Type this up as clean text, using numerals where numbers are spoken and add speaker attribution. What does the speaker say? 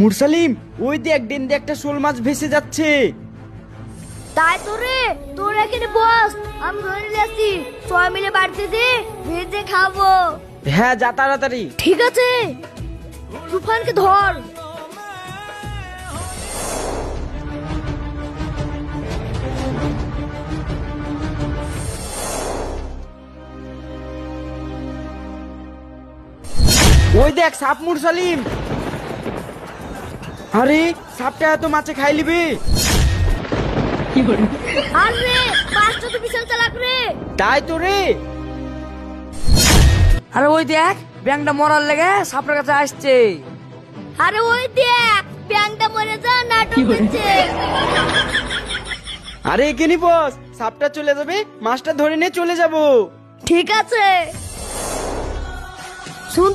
Speaker 1: মুরসালিম, ওই দেখ ডেন দিয়ে একটা শোল মাছ ভেসে যাচ্ছে।
Speaker 2: তাই তো রে, তোর এখানে বস, আমি ধরে যাচ্ছি, সবাই মিলে বাড়িতে দে ভেজে খাবো।
Speaker 1: হ্যাঁ, যা তাড়াতাড়ি।
Speaker 2: ঠিক আছে, তুফানকে ধর।
Speaker 1: ওই দেখ সাপ মুরসালিম। আরে সাপটা এত মাছে খাই লিবে।
Speaker 2: আরে মাছটা তো বিশাল চালাক রে।
Speaker 1: তাই তো রে।
Speaker 3: আরে ওই দেখ ব্যাংকটা মরার লেগে সাপের কাছে আসছে।
Speaker 2: আরে ওই দেখ ব্যাংকটা মরে যা নাটক করছে।
Speaker 1: আরে এখানে বস, সাপটা চলে যাবে, মাছটা ধরে নিয়ে চলে যাব।
Speaker 2: ঠিক আছে, শুন